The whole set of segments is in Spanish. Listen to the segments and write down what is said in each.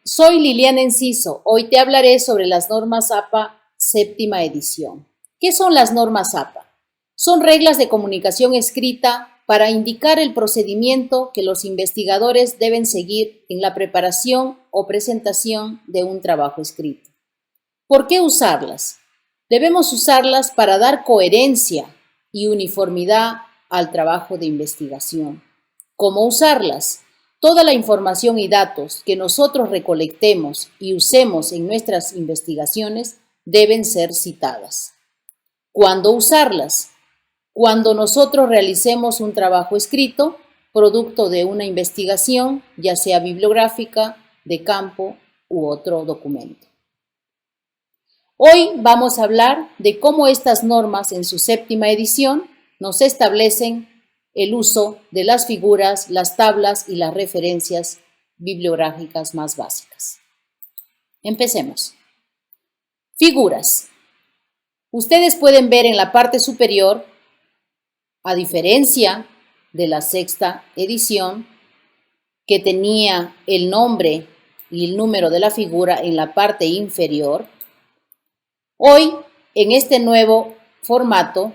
Soy Liliana Enciso. Hoy te hablaré sobre las normas APA séptima edición. ¿Qué son las normas APA? Son reglas de comunicación escrita para indicar el procedimiento que los investigadores deben seguir en la preparación o presentación de un trabajo escrito. ¿Por qué usarlas? Debemos usarlas para dar coherencia y uniformidad al trabajo de investigación. ¿Cómo usarlas? Toda la información y datos que nosotros recolectemos y usemos en nuestras investigaciones deben ser citadas. ¿Cuándo usarlas? Cuando nosotros realicemos un trabajo escrito, producto de una investigación, ya sea bibliográfica, de campo u otro documento. Hoy vamos a hablar de cómo estas normas en su séptima edición nos establecen el uso de las figuras, las tablas y las referencias bibliográficas más básicas. Empecemos. Figuras. Ustedes pueden ver en la parte superior, a diferencia de la sexta edición, que tenía el nombre y el número de la figura en la parte inferior, hoy en este nuevo formato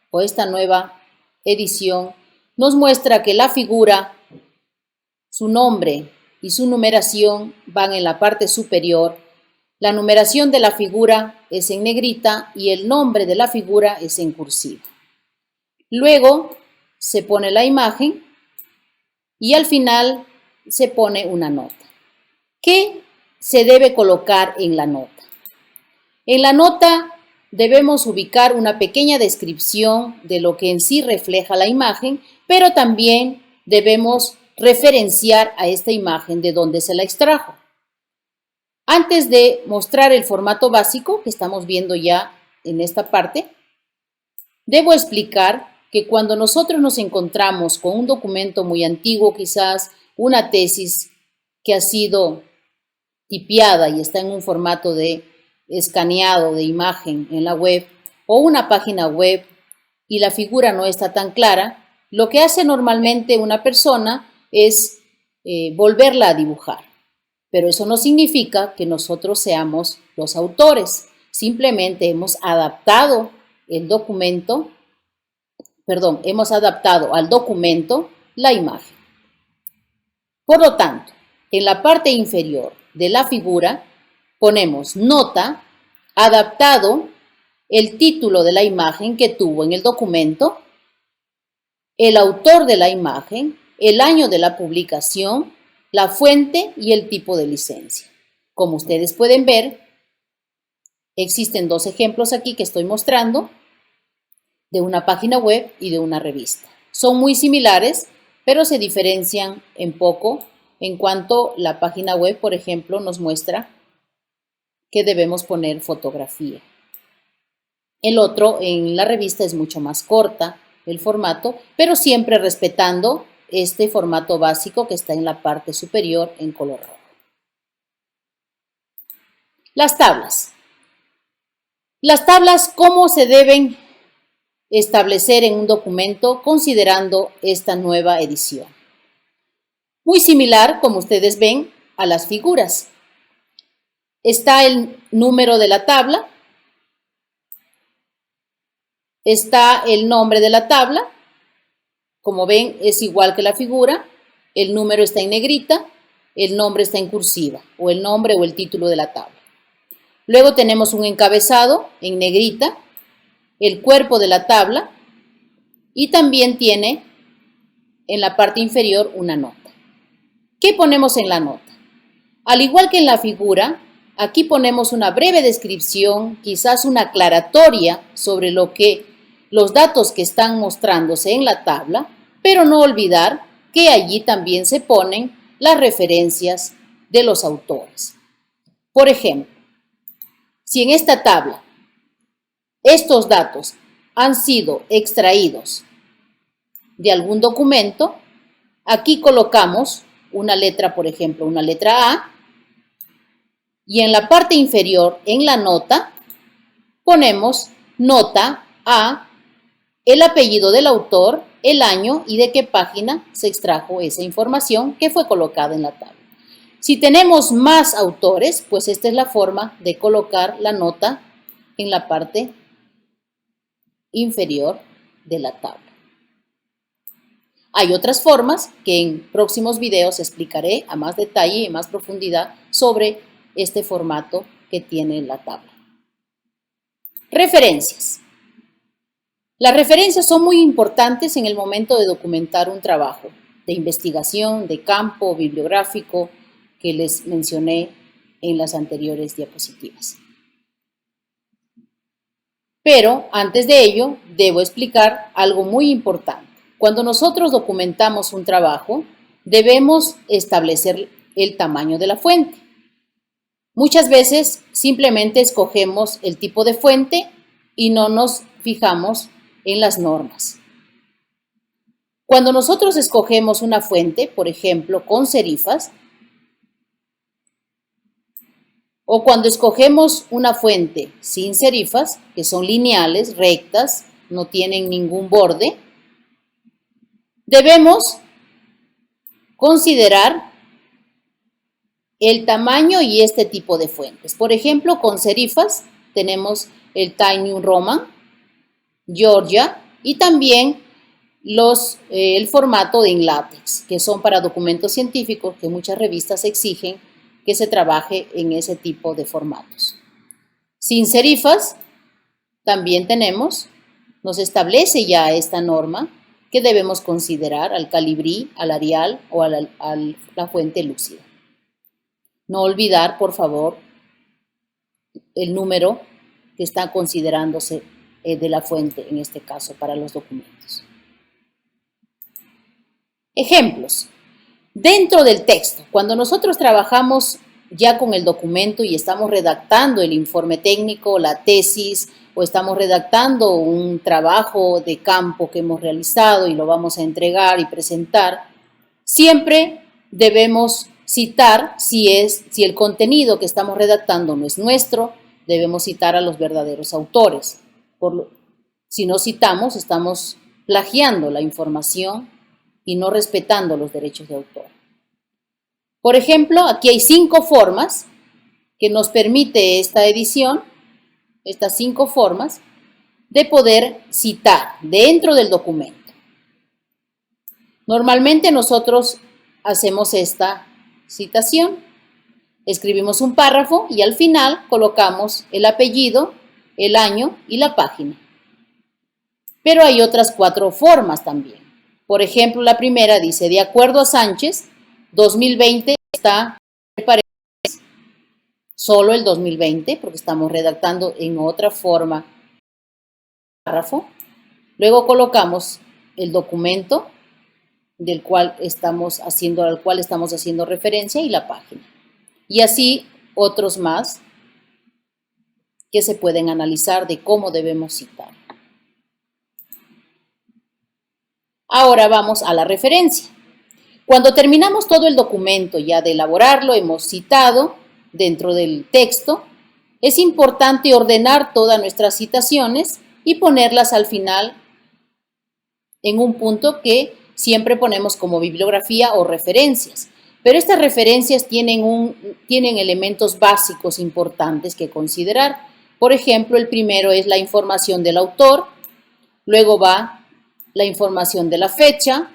o esta nueva edición nos muestra que la figura, su nombre y su numeración van en la parte superior. La numeración de la figura es en negrita y el nombre de la figura es en cursiva. Luego se pone la imagen y al final se pone una nota. ¿Qué se debe colocar en la nota? En la nota debemos ubicar una pequeña descripción de lo que en sí refleja la imagen, pero también debemos referenciar a esta imagen de dónde se la extrajo. Antes de mostrar el formato básico que estamos viendo ya en esta parte, debo explicar que cuando nosotros nos encontramos con un documento muy antiguo, quizás una tesis que ha sido tipiada y está en un formato de escaneado de imagen en la web o una página web y la figura no está tan clara, lo que hace normalmente una persona es volverla a dibujar. Pero eso no significa que nosotros seamos los autores. Simplemente hemos adaptado al documento la imagen. Por lo tanto, en la parte inferior de la figura ponemos nota, adaptado, el título de la imagen que tuvo en el documento, el autor de la imagen, el año de la publicación, la fuente y el tipo de licencia. Como ustedes pueden ver, existen dos ejemplos aquí que estoy mostrando, de una página web y de una revista. Son muy similares, pero se diferencian en poco en cuanto la página web, por ejemplo, nos muestra que debemos poner fotografía. El otro, en la revista, es mucho más corta el formato, pero siempre respetando este formato básico que está en la parte superior en color rojo. Las tablas. Las tablas, ¿cómo se deben establecer en un documento considerando esta nueva edición? Muy similar, como ustedes ven, a las figuras. Está el número de la tabla, está el nombre de la tabla, como ven es igual que la figura, el número está en negrita, el nombre está en cursiva, o el nombre o el título de la tabla. Luego tenemos un encabezado en negrita, el cuerpo de la tabla y también tiene en la parte inferior una nota. ¿Qué ponemos en la nota? Al igual que en la figura, aquí ponemos una breve descripción, quizás una aclaratoria sobre los datos que están mostrándose en la tabla, pero no olvidar que allí también se ponen las referencias de los autores. Por ejemplo, si en esta tabla estos datos han sido extraídos de algún documento, aquí colocamos una letra, por ejemplo, una letra A, y en la parte inferior, en la nota, ponemos nota A, el apellido del autor, el año y de qué página se extrajo esa información que fue colocada en la tabla. Si tenemos más autores, pues esta es la forma de colocar la nota en la parte inferior de la tabla. Hay otras formas que en próximos videos explicaré a más detalle y más profundidad sobre este formato que tiene la tabla. Referencias. Las referencias son muy importantes en el momento de documentar un trabajo de investigación, de campo bibliográfico que les mencioné en las anteriores diapositivas. Pero antes de ello, debo explicar algo muy importante. Cuando nosotros documentamos un trabajo, debemos establecer el tamaño de la fuente. Muchas veces simplemente escogemos el tipo de fuente y no nos fijamos en las normas. Cuando nosotros escogemos una fuente, por ejemplo, con serifas, o cuando escogemos una fuente sin serifas, que son lineales, rectas, no tienen ningún borde, debemos considerar el tamaño y este tipo de fuentes. Por ejemplo, con serifas tenemos el Times New Roman, Georgia y también el formato de en látex, que son para documentos científicos que muchas revistas exigen que se trabaje en ese tipo de formatos. Sin serifas también nos establece ya esta norma que debemos considerar al Calibri, al Arial o a la fuente lúcida. No olvidar, por favor, el número que está considerándose de la fuente, en este caso, para los documentos. Ejemplos. Dentro del texto, cuando nosotros trabajamos ya con el documento y estamos redactando el informe técnico, la tesis, o estamos redactando un trabajo de campo que hemos realizado y lo vamos a entregar y presentar, siempre debemos citar, si el contenido que estamos redactando no es nuestro, debemos citar a los verdaderos autores. Si no citamos, estamos plagiando la información y no respetando los derechos de autor. Por ejemplo, aquí hay 5 formas que nos permite esta edición, estas 5 formas de poder citar dentro del documento. Normalmente nosotros hacemos esta citación, escribimos un párrafo y al final colocamos el apellido, el año y la página. Pero hay otras 4 formas también. Por ejemplo, la primera dice, de acuerdo a Sánchez, 2020 está en paréntesis, solo el 2020, porque estamos redactando en otra forma párrafo. Luego colocamos el documento al cual estamos haciendo referencia y la página. Y así otros más que se pueden analizar de cómo debemos citar. Ahora vamos a la referencia. Cuando terminamos todo el documento ya de elaborarlo, hemos citado dentro del texto, es importante ordenar todas nuestras citaciones y ponerlas al final en un punto que siempre ponemos como bibliografía o referencias. Pero estas referencias tienen elementos básicos importantes que considerar. Por ejemplo, el primero es la información del autor, luego va la información de la fecha,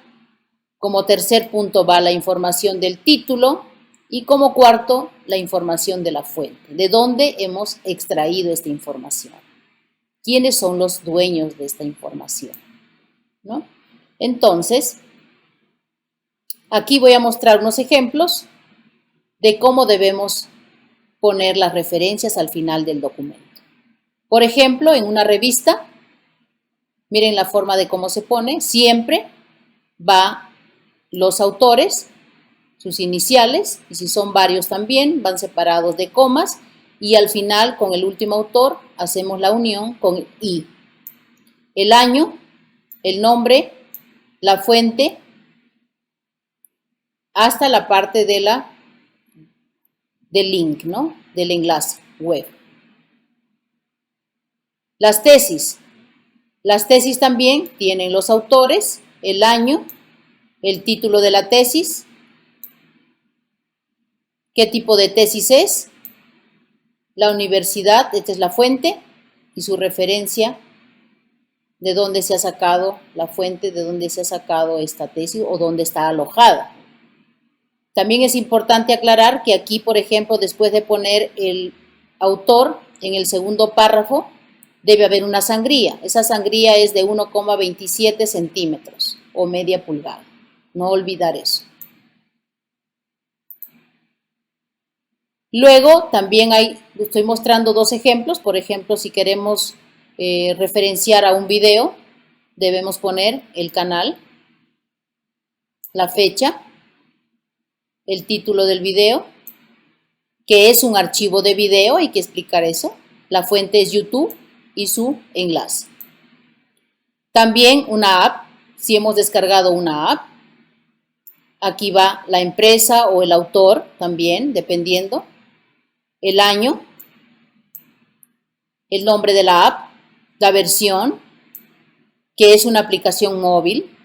como tercer punto va la información del título y como cuarto la información de la fuente, de dónde hemos extraído esta información, quiénes son los dueños de esta información, ¿no? Entonces, aquí voy a mostrar unos ejemplos de cómo debemos poner las referencias al final del documento. Por ejemplo, en una revista, miren la forma de cómo se pone, siempre va los autores, sus iniciales, y si son varios también, van separados de comas, y al final, con el último autor, hacemos la unión con I. El año, el nombre, la fuente, hasta la parte del link, ¿no? Del enlace web. Las tesis. Las tesis también tienen los autores, el año, el título de la tesis, qué tipo de tesis es, la universidad, esta es la fuente y su referencia, de dónde se ha sacado la fuente, de dónde se ha sacado esta tesis o dónde está alojada. También es importante aclarar que aquí, por ejemplo, después de poner el autor en el segundo párrafo, debe haber una sangría. Esa sangría es de 1,27 centímetros o media pulgada. No olvidar eso. Luego también estoy mostrando dos ejemplos. Por ejemplo, si queremos referenciar a un video, debemos poner el canal, la fecha, el título del video, que es un archivo de video, hay que explicar eso. La fuente es YouTube y su enlace. También una app, si hemos descargado una app, aquí va la empresa o el autor también, dependiendo, el año, el nombre de la app, la versión, que es una aplicación móvil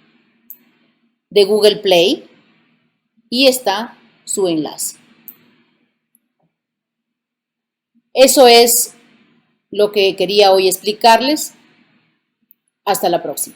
de Google Play, y está su enlace. Eso es lo que quería hoy explicarles. Hasta la próxima.